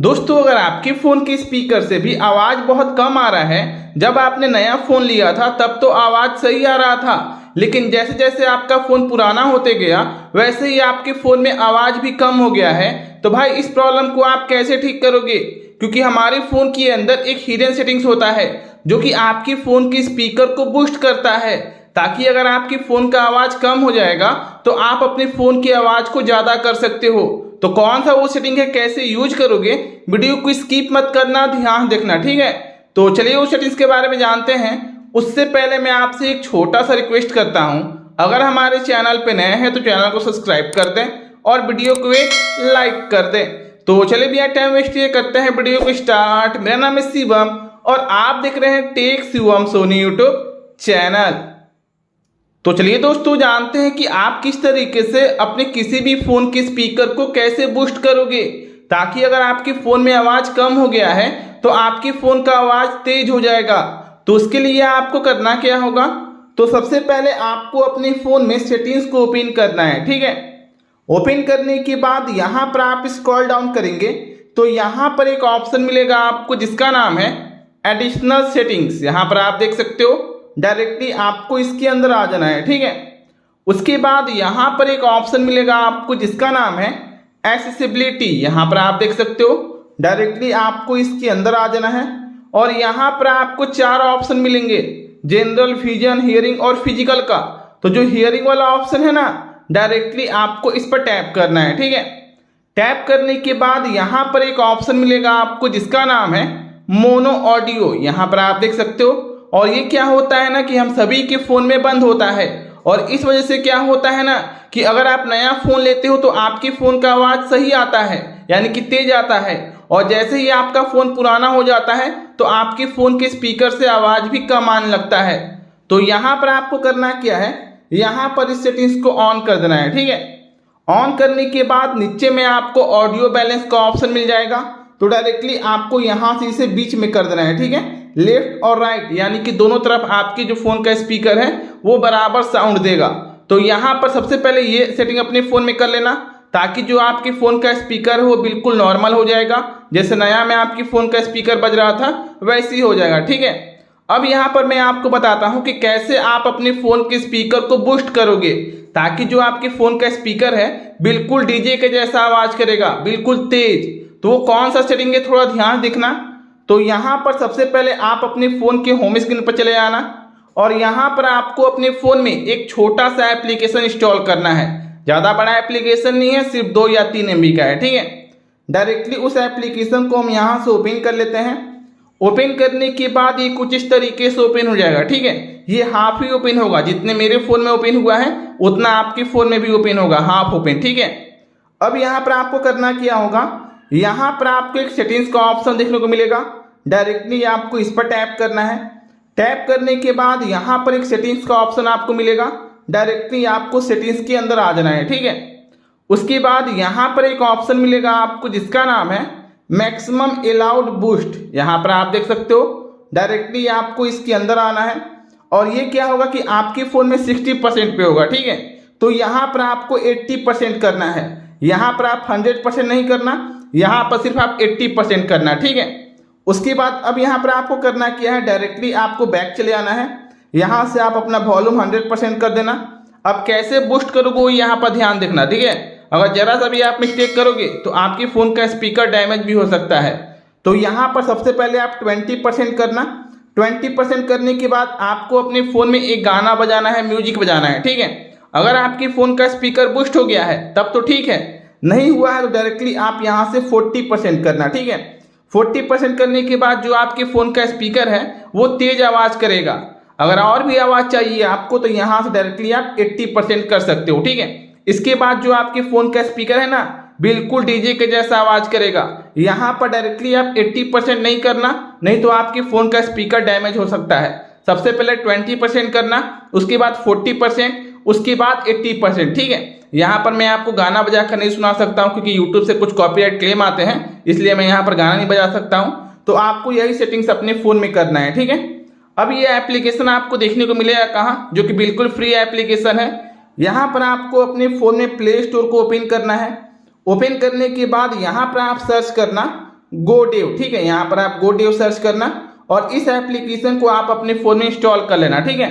दोस्तों, अगर आपके फ़ोन के स्पीकर से भी आवाज़ बहुत कम आ रहा है, जब आपने नया फ़ोन लिया था तब तो आवाज़ सही आ रहा था, लेकिन जैसे जैसे आपका फ़ोन पुराना होते गया वैसे ही आपके फ़ोन में आवाज़ भी कम हो गया है, तो भाई इस प्रॉब्लम को आप कैसे ठीक करोगे? क्योंकि हमारे फ़ोन के अंदर एक हिडन सेटिंग्स होता है जो कि आपके फ़ोन के स्पीकर को बूस्ट करता है, ताकि अगर आपके फ़ोन का आवाज़ कम हो जाएगा तो आप अपने फ़ोन की आवाज़ को ज़्यादा कर सकते हो। तो कौन सा वो सेटिंग है, कैसे यूज करोगे, वीडियो को स्किप मत करना, ध्यान देखना, ठीक है। तो चलिए उस सेटिंग्स के बारे में जानते हैं। उससे पहले मैं आपसे एक छोटा सा रिक्वेस्ट करता हूं, अगर हमारे चैनल पे नए हैं तो चैनल को सब्सक्राइब कर दें और वीडियो को एक लाइक कर दें। तो चलिए भैया टाइम वेस्ट ये करते हैं, वीडियो को स्टार्ट। मेरा नाम है शिवम और आप देख रहे हैं tech Shivam Soni YouTube channel. तो चलिए दोस्तों जानते हैं कि आप किस तरीके से अपने किसी भी फ़ोन के स्पीकर को कैसे बूस्ट करोगे, ताकि अगर आपके फ़ोन में आवाज़ कम हो गया है तो आपके फ़ोन का आवाज़ तेज हो जाएगा। तो उसके लिए आपको करना क्या होगा, तो सबसे पहले आपको अपने फ़ोन में सेटिंग्स को ओपन करना है, ठीक है। ओपन करने के बाद यहाँ पर आप स्क्रॉल डाउन करेंगे तो यहाँ पर एक ऑप्शन मिलेगा आपको जिसका नाम है एडिशनल सेटिंग्स। यहाँ पर आप देख सकते हो, डायरेक्टली आपको इसके अंदर आ जाना है, ठीक है। उसके बाद यहाँ पर एक ऑप्शन मिलेगा आपको जिसका नाम है एक्सेसिबिलिटी। यहाँ पर आप देख सकते हो, डायरेक्टली आपको इसके अंदर आ जाना है और यहाँ पर आपको चार ऑप्शन मिलेंगे, जनरल, विजन, हियरिंग और फिजिकल का। तो जो हियरिंग वाला ऑप्शन है ना, डायरेक्टली आपको इस पर टैप करना है, ठीक है। टैप करने के बाद यहाँ पर एक ऑप्शन मिलेगा आपको जिसका नाम है मोनो ऑडियो। यहाँ पर आप देख सकते हो, और ये क्या होता है ना कि हम सभी के फ़ोन में बंद होता है, और इस वजह से क्या होता है ना कि अगर आप नया फ़ोन लेते हो तो आपके फ़ोन का आवाज़ सही आता है, यानी कि तेज आता है, और जैसे ही आपका फ़ोन पुराना हो जाता है तो आपके फ़ोन के स्पीकर से आवाज़ भी कम आने लगता है। तो यहाँ पर आपको करना क्या है, यहाँ पर इस सेटिंग्स को ऑन कर देना है, ठीक है। ऑन करने के बाद नीचे में आपको ऑडियो बैलेंस का ऑप्शन मिल जाएगा, तो डायरेक्टली आपको यहाँ से इसे बीच में कर देना है, ठीक है। लेफ्ट और राइट यानी कि दोनों तरफ आपकी जो फ़ोन का स्पीकर है वो बराबर साउंड देगा। तो यहाँ पर सबसे पहले ये सेटिंग अपने फ़ोन में कर लेना, ताकि जो आपके फ़ोन का स्पीकर है वो बिल्कुल नॉर्मल हो जाएगा, जैसे नया में आपकी फ़ोन का स्पीकर बज रहा था वैसे ही हो जाएगा, ठीक है। अब यहाँ पर मैं आपको बताता हूँ कि कैसे आप अपने फ़ोन के स्पीकर को बूस्ट करोगे, ताकि जो आपके फ़ोन का स्पीकर है बिल्कुल डीजे के जैसा आवाज़ करेगा, बिल्कुल तेज। तो वो कौन सा सेटिंग है, थोड़ा ध्यान देखना। तो यहाँ पर सबसे पहले आप अपने फ़ोन के होम स्क्रीन पर चले आना और यहाँ पर आपको अपने फ़ोन में एक छोटा सा एप्लीकेशन इंस्टॉल करना है। ज़्यादा बड़ा एप्लीकेशन नहीं है, सिर्फ 2 या 3 MB का है, ठीक है। डायरेक्टली उस एप्लीकेशन को हम यहाँ से ओपन कर लेते हैं। ओपन करने के बाद ये कुछ इस तरीके से ओपन हो जाएगा, ठीक है। ये हाफ ही ओपन होगा, जितने मेरे फ़ोन में ओपन हुआ है उतना आपके फ़ोन में भी ओपन होगा, हाफ ओपन, ठीक है। अब यहाँ पर आपको करना क्या होगा, यहाँ पर आपको एक सेटिंग्स का ऑप्शन देखने को मिलेगा, डायरेक्टली आपको इस पर टैप करना है। टैप करने के बाद यहाँ पर एक सेटिंग्स का ऑप्शन आपको मिलेगा, डायरेक्टली आपको सेटिंग्स के अंदर आ जाना है, ठीक है। उसके बाद यहाँ पर एक ऑप्शन मिलेगा आपको जिसका नाम है मैक्सिमम अलाउड बूस्ट। यहाँ पर आप देख सकते हो, डायरेक्टली आपको इसके अंदर आना है और ये क्या होगा कि आपके फ़ोन में 60% पे होगा, ठीक है। तो यहाँ पर आपको 80% करना है, यहाँ पर आप 100% नहीं करना, यहाँ पर सिर्फ आप 80% करना, ठीक है। उसके बाद अब यहाँ पर आपको करना क्या है, डायरेक्टली आपको बैक चले आना है, यहाँ से आप अपना वॉल्यूम 100% कर देना। अब कैसे बूस्ट करोगे वो यहाँ पर ध्यान देखना, ठीक है। अगर जरा सा भी आप मिस्टेक करोगे तो आपके फ़ोन का स्पीकर डैमेज भी हो सकता है। तो यहाँ पर सबसे पहले आप 20% करना। 20% करने के बाद आपको अपने फ़ोन में एक गाना बजाना है, म्यूजिक बजाना है, ठीक है। अगर आपके फ़ोन का स्पीकर बूस्ट हो गया है तब तो ठीक है, नहीं हुआ है तो डायरेक्टली आप यहाँ से 40% करना, ठीक है। 40% करने के बाद जो आपके फ़ोन का स्पीकर है वो तेज आवाज़ करेगा। अगर और भी आवाज़ चाहिए आपको तो यहाँ से डायरेक्टली आप 80% कर सकते हो, ठीक है। इसके बाद जो आपके फ़ोन का स्पीकर है ना बिल्कुल डीजे के जैसा आवाज़ करेगा, यहाँ पर डायरेक्टली आप 80% नहीं करना, नहीं तो आपके फ़ोन का स्पीकर डैमेज हो सकता है। सबसे पहले 20% करना, उसके बाद 40%, उसके बाद 80%, ठीक है। यहाँ पर मैं आपको गाना बजा कर नहीं सुना सकता हूँ क्योंकि यूट्यूब से कुछ कॉपीराइट क्लेम आते हैं, इसलिए मैं यहाँ पर गाना नहीं बजा सकता हूँ। तो आपको यही सेटिंग्स अपने फ़ोन में करना है, ठीक है। अब ये एप्लीकेशन आपको देखने को मिलेगा कहाँ, जो कि बिल्कुल फ्री एप्लीकेशन है। यहाँ पर आपको अपने फ़ोन में प्ले स्टोर को ओपन करना है। ओपन करने के बाद यहाँ पर आप सर्च करना गोडेव, ठीक है। यहाँ पर आप गोडेव सर्च करना और इस एप्लीकेशन को आप अपने फोन में इंस्टॉल कर लेना, ठीक है।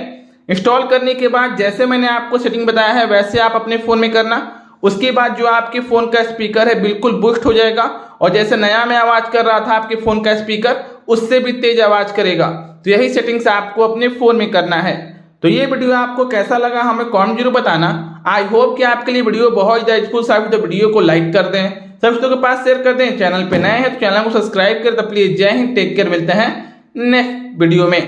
इंस्टॉल करने के बाद जैसे मैंने आपको सेटिंग बताया है वैसे आप अपने फोन में करना। उसके बाद जो आपके फोन का स्पीकर है बिल्कुल बूस्ट हो जाएगा और जैसे नया में आवाज कर रहा था आपके फोन का स्पीकर, उससे भी तेज आवाज करेगा। तो यही सेटिंग्स आपको अपने फोन में करना है। तो ये वीडियो आपको कैसा लगा हमें कमेंट जरूर बताना। आई होप कि आपके लिए वीडियो बहुत ज़्यादा यूजफुल साबित, तो वीडियो को लाइक कर दें, सब दोस्तों के पास शेयर कर दें। चैनल पे नए हैं तो चैनल को सब्सक्राइब कर दो प्लीज। जय हिंद, टेक केयर, मिलते हैं नेक्स्ट वीडियो में।